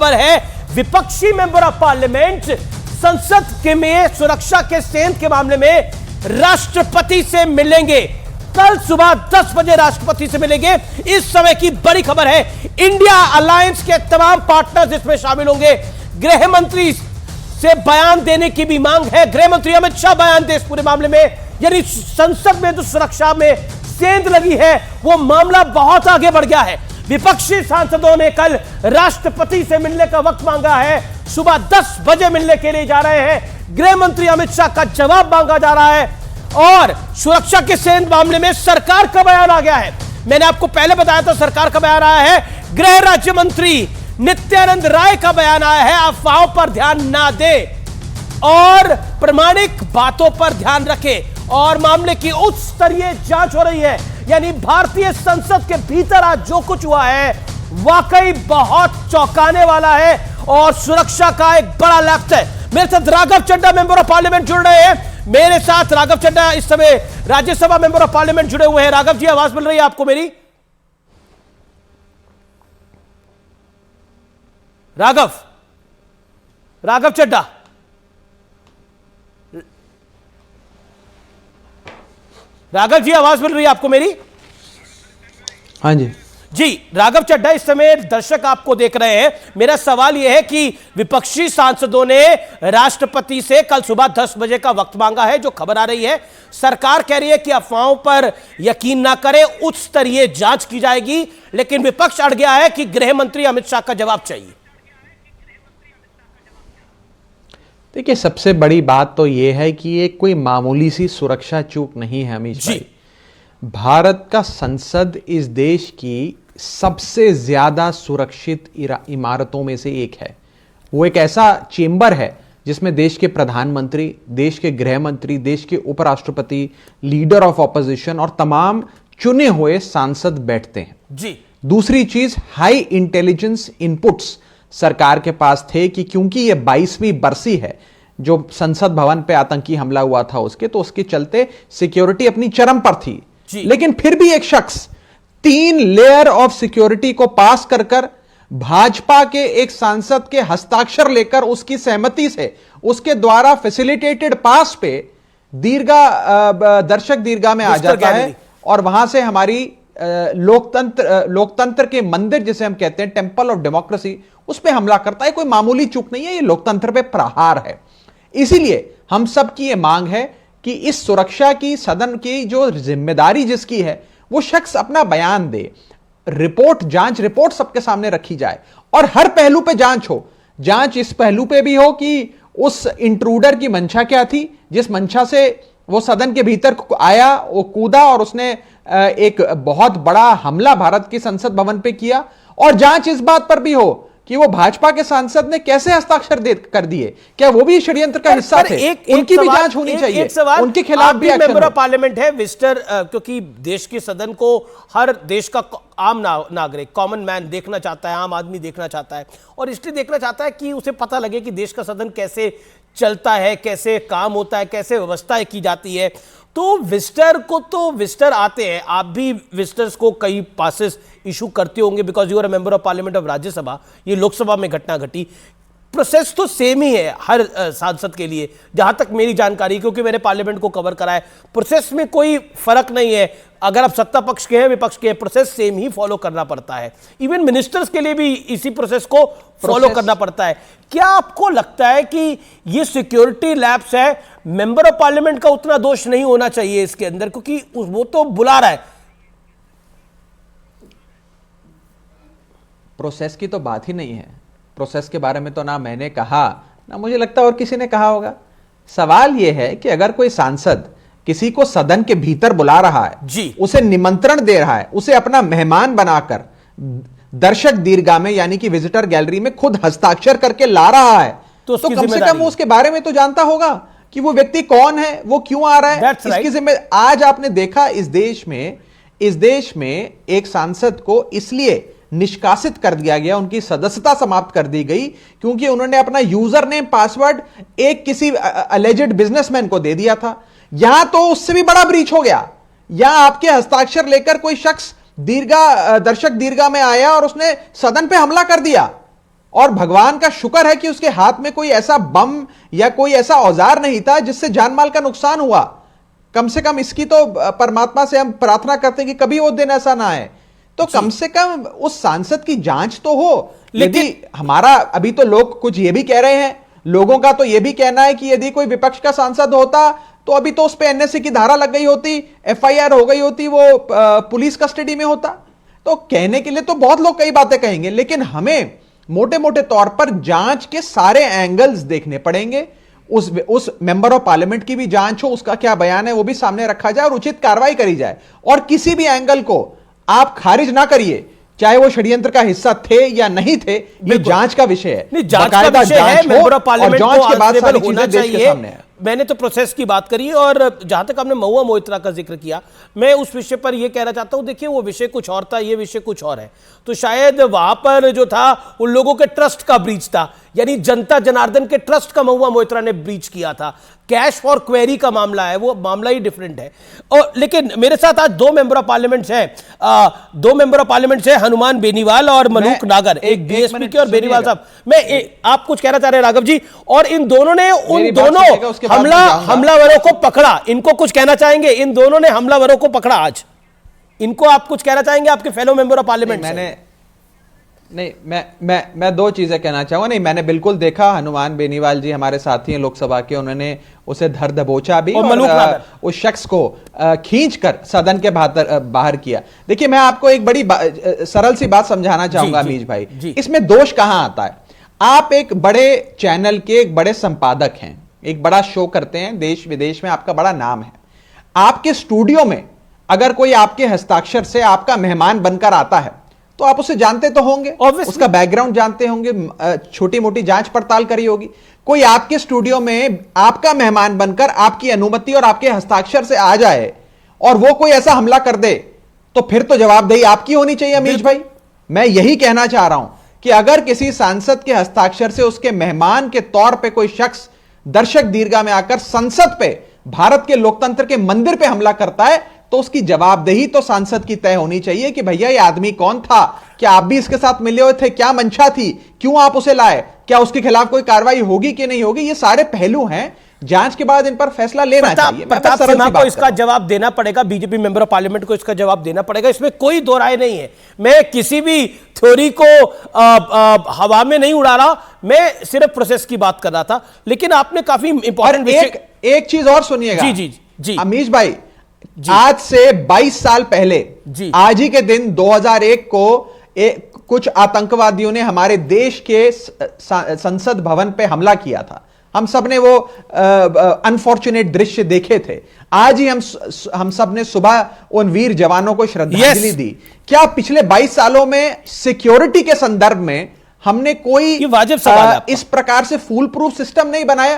खबर है, विपक्षी मेंबर ऑफ पार्लियामेंट संसद के में सुरक्षा के सेंध के मामले में राष्ट्रपति से मिलेंगे। कल सुबह 10 बजे राष्ट्रपति से मिलेंगे। इस समय की बड़ी खबर है, इंडिया अलायंस के तमाम पार्टनर्स इसमें शामिल होंगे। गृह मंत्री से बयान देने की भी मांग है। गृह मंत्री अमित शाह बयान दे इस पूरे मामले में, यानी संसद में जो सुरक्षा में सेंध लगी है वो मामला बहुत आगे बढ़ गया है। विपक्षी सांसदों ने कल राष्ट्रपति से मिलने का वक्त मांगा है। सुबह 10 बजे मिलने के लिए जा रहे हैं। गृह मंत्री अमित शाह का जवाब मांगा जा रहा है और सुरक्षा के सेंध मामले में सरकार का बयान आ गया है। मैंने आपको पहले बताया था सरकार का बयान आया है। गृह राज्य मंत्री नित्यानंद राय का बयान आया है, अफवाहों पर ध्यान ना दे और प्रामाणिक बातों पर ध्यान रखे और मामले की उच्च स्तरीय जांच हो रही है। यानी भारतीय संसद के भीतर आज जो कुछ हुआ है वाकई बहुत चौंकाने वाला है और सुरक्षा का एक बड़ा लक्ष्य है। मेरे साथ Raghav Chadha member of parliament जुड़ रहे हैं। मेरे साथ राघव चड्ढा इस समय राज्यसभा मेंबर ऑफ पार्लियामेंट जुड़े हुए हैं। राघव जी, आवाज मिल रही है आपको मेरी? राघव चड्ढा, राघव जी आवाज मिल रही है आपको मेरी? हाँ जी जी। राघव चड्ढा, इस समय दर्शक आपको देख रहे हैं। मेरा सवाल यह है कि विपक्षी सांसदों ने राष्ट्रपति से कल सुबह 10 बजे का वक्त मांगा है। जो खबर आ रही है, सरकार कह रही है कि अफवाहों पर यकीन ना करें, उच्च स्तरीय जांच की जाएगी, लेकिन विपक्ष अड़ गया है कि गृह मंत्री अमित शाह का जवाब चाहिए। देखिए, सबसे बड़ी बात तो यह है कि ये कोई मामूली सी सुरक्षा चूक नहीं है अमीश भाई। भारत का संसद इस देश की सबसे ज्यादा सुरक्षित इमारतों में से एक है। वो एक ऐसा चेंबर है जिसमें देश के प्रधानमंत्री, देश के गृह मंत्री, देश के उपराष्ट्रपति, लीडर ऑफ ऑपोजिशन और तमाम चुने हुए सांसद बैठते हैं जी। दूसरी चीज, हाई इंटेलिजेंस इनपुट्स सरकार के पास थे कि क्योंकि ये 22वीं बरसी है जो संसद भवन पे आतंकी हमला हुआ था उसके, तो उसके चलते सिक्योरिटी अपनी चरम पर थी। लेकिन फिर भी एक शख्स 3 लेयर ऑफ सिक्योरिटी को पास कर भाजपा के एक सांसद के हस्ताक्षर लेकर उसकी सहमति से उसके द्वारा फैसिलिटेटेड पास पे दर्शक दीर्घा में आ जाता है और वहां से हमारी लोकतंत्र के मंदिर जिसे हम कहते हैं टेंपल ऑफ डेमोक्रेसी, उस पे हमला करता है। कोई मामूली चूक नहीं है, ये लोकतंत्र पे प्रहार है। इसीलिए हम सब की ये मांग है कि इस सुरक्षा की, सदन की जो जिम्मेदारी जिसकी है, वो शख्स अपना बयान दे, जांच रिपोर्ट सबके सामने रखी जाए और हर पहलू पे जांच हो। जांच इस पहलू पे भी हो कि उस इंट्रूडर की मंशा क्या थी, जिस मंशा से वो सदन के भीतर आया, वो कूदा और उसने एक बहुत बड़ा हमला भारत की संसद भवन पे किया। और जांच इस बात पर भी हो कि वो भाजपा के सांसद ने कैसे हस्ताक्षर कर दिए, क्या वो भी षड्यंत्र का हिस्सा थे? उनकी भी जांच होनी चाहिए, उनके खिलाफ भी एक्शन। मेंबर ऑफ पार्लियामेंट है विजिटर, क्योंकि देश के सदन को हर देश का आम नागरिक, कॉमन मैन देखना चाहता है, आम आदमी देखना चाहता है और इसलिए देखना चाहता है कि उसे पता लगे कि देश का सदन कैसे चलता है, कैसे काम होता है, कैसे व्यवस्थाएं की जाती है। तो विजिटर आते हैं, आप भी विजिटर्स को कई पासेस इशू करते होंगे because you are a member of parliament of Rajya Sabha. ये लोकसभा में घटना घटी, प्रोसेस तो सेम ही है हर सांसद के लिए, जहां तक मेरी जानकारी, क्योंकि मैंने पार्लियामेंट को कवर करा है। प्रोसेस में कोई फर्क नहीं है, अगर आप सत्ता पक्ष के हैं, विपक्ष के हैं, प्रोसेस सेम ही फॉलो करना पड़ता है। इवन मिनिस्टर्स के लिए भी इसी प्रोसेस को फॉलो करना पड़ता है। क्या आपको लगता है कि ये सिक्योरिटी लैप्स है, मेंबर ऑफ पार्लियामेंट का उतना दोष नहीं होना चाहिए इसके अंदर, क्योंकि वो तो बुला रहा है? प्रोसेस की तो बात ही नहीं है। प्रोसेस के बारे में तो ना मैंने कहा, ना मुझे लगता और किसी ने कहा होगा। सवाल यह है कि अगर कोई सांसद किसी को सदन के भीतर बुला रहा है जी, उसे निमंत्रण दे रहा है, उसे अपना मेहमान बनाकर दर्शक दीर्घा में यानी कि विजिटर गैलरी में खुद हस्ताक्षर करके ला रहा है, तो कम से कम उसके बारे में तो जानता होगा कि वो व्यक्ति कौन है, वो क्यों आ रहा है, इसकी जिम्मेदारी। आज आपने देखा इस देश में एक सांसद को इसलिए निष्कासित कर दिया गया, उनकी सदस्यता समाप्त कर दी गई क्योंकि उन्होंने अपना यूजर नेम पासवर्ड एक किसी अलेजेड बिजनेसमैन को दे दिया था। यहां तो उससे भी बड़ा ब्रीच हो गया। यहां आपके हस्ताक्षर लेकर कोई शख्स दर्शक दीर्घा में आया और उसने सदन पे हमला कर दिया और भगवान का शुक्र है कि उसके हाथ में कोई ऐसा बम या कोई ऐसा औजार नहीं था जिससे जानमाल का नुकसान हुआ। कम से कम इसकी तो परमात्मा से हम प्रार्थना करते हैं कि कभी वो दिन ऐसा ना आए। तो कम से कम उस सांसद की जांच तो हो। यदि हमारा अभी तो लोग कुछ ये भी कह रहे हैं, लोगों का तो ये भी कहना है कि यदि कोई विपक्ष का सांसद होता तो अभी तो उस पर एनएसए की धारा लग गई होती, एफआईआर हो गई होती, वो पुलिस कस्टडी में होता। तो कहने के लिए तो बहुत लोग कई बातें कहेंगे, लेकिन हमें मोटे मोटे तौर पर जांच के सारे एंगल्स देखने पड़ेंगे। उस मेंबर ऑफ पार्लियामेंट की भी जांच हो, उसका क्या बयान है वो भी सामने रखा जाए और उचित कार्रवाई करी जाए। और किसी भी एंगल को आप खारिज ना करिए, चाहे वो षड्यंत्र का हिस्सा थे या नहीं थे, ये जांच का विषय है। नहीं, जांच का विषय है, मेंबर ऑफ पार्लियामेंट को आंसरेबल होना चाहिए। मैंने तो प्रोसेस की बात करी, और जहां तक हमने महुआ मोइत्रा का जिक्र किया, मैं उस विषय पर यह कहना चाहता हूं, देखिए वो विषय कुछ और था, ये विषय कुछ और है। तो शायद वहां पर जो था उन लोगों के ट्रस्ट का ब्रीच था, यानी जनता जनार्दन के ट्रस्ट का महुआ मोइत्रा ने ब्रीच किया था। कैश फॉर क्वेरी का मामला है, वो मामला ही डिफरेंट है। और लेकिन मेरे साथ आज दो मेंबर ऑफ पार्लियामेंट हैं, हनुमान बेनीवाल और मलूक नागर, एक बीएसपी के और बेनीवाल साहब। आप कुछ कहना चाह रहे हैं राघव जी? और इन दोनों ने उन दोनों हमलावरों को पकड़ा, इनको कुछ कहना चाहेंगे? इन दोनों ने हमलावरों को पकड़ा आज, इनको आप कुछ कहना चाहेंगे आपके फेलो मेंबर ऑफ पार्लियामेंट? मैं दो चीजें कहना चाहूंगा। नहीं, मैंने बिल्कुल देखा, हनुमान बेनीवाल जी हमारे साथी हैं लोकसभा के, उन्होंने उसे धर दबोचा भी और उस शख्स को खींचकर सदन के बाहर किया। देखिए, मैं आपको एक बड़ी सरल सी बात समझाना चाहूंगा अमीश भाई, इसमें दोष कहां आता है। आप एक बड़े चैनल के एक बड़े संपादक हैं, एक बड़ा शो करते हैं, देश विदेश में आपका बड़ा नाम है। आपके स्टूडियो में अगर कोई आपके हस्ताक्षर से आपका मेहमान बनकर आता है तो आप उसे जानते तो होंगे, उसका बैकग्राउंड जानते होंगे, छोटी मोटी जांच पड़ताल करी होगी। कोई आपके स्टूडियो में आपका मेहमान बनकर आपकी अनुमति और आपके हस्ताक्षर से आ जाए और वो कोई ऐसा हमला कर दे, तो फिर तो जवाबदेही आपकी होनी चाहिए अमीश भाई। मैं यही कहना चाह रहा हूं कि अगर किसी सांसद के हस्ताक्षर से उसके मेहमान के तौर पे कोई शख्स दर्शक दीर्घा में आकर संसद पे, भारत के लोकतंत्र के मंदिर पे हमला करता है, तो उसकी जवाबदेही तो सांसद की तय होनी चाहिए कि भैया ये आदमी कौन था, क्या आप भी इसके साथ मिले हुए थे, क्या मंशा थी, क्यों आप उसे लाए, क्या उसके खिलाफ कोई कार्रवाई होगी कि नहीं होगी। ये सारे पहलू हैं, जांच के बाद इन पर फैसला लेना चाहिए। प्रताप सिन्हा को इसका जवाब देना पड़ेगा, बीजेपी मेंबर ऑफ पार्लियामेंट को इसका जवाब देना पड़ेगा, इसमें कोई दो राय नहीं है। मैं किसी भी थ्योरी को हवा में नहीं उड़ा रहा, मैं सिर्फ प्रोसेस की बात कर रहा था। लेकिन आपने काफी इंपॉर्टेंट एक चीज और सुनिएगा जी अमीश भाई, आज से 22 साल पहले आज ही के दिन 2001 को कुछ आतंकवादियों ने हमारे देश के संसद भवन पे हमला किया था। हम सब ने वो अनफॉर्चुनेट दृश्य देखे थे। आज ही हम सब ने सुबह उन वीर जवानों को श्रद्धांजलि दी। क्या पिछले 22 सालों में सिक्योरिटी के संदर्भ में हमने कोई वाजिब सवाल है इस प्रकार से फूल प्रूफ सिस्टम नहीं बनाया?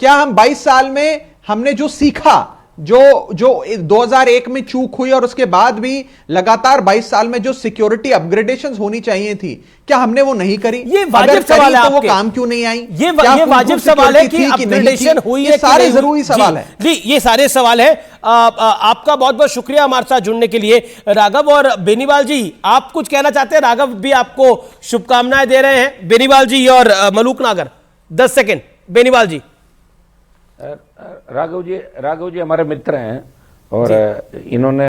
क्या हम 22 साल में हमने जो सीखा, जो 2001 में चूक हुई और उसके बाद भी लगातार 22 साल में जो सिक्योरिटी अपग्रेडेशंस होनी चाहिए थी, क्या हमने वो नहीं करी? ये वाजिब सवाल है, तो वो काम क्यों नहीं आई? ये वाजिब सवाल है कि अपग्रेडेशन हुई है, सारे जरूरी सवाल है जी, ये सारे सवाल है। आपका बहुत बहुत शुक्रिया हमारे साथ जुड़ने के लिए राघव। और बेनीवाल जी, आप कुछ कहना चाहते हैं? राघव भी आपको शुभकामनाएं दे रहे हैं, बेनीवाल जी और मलूक नागर। 10 सेकेंड बेनीवाल जी। राघव जी हमारे मित्र हैं और इन्होंने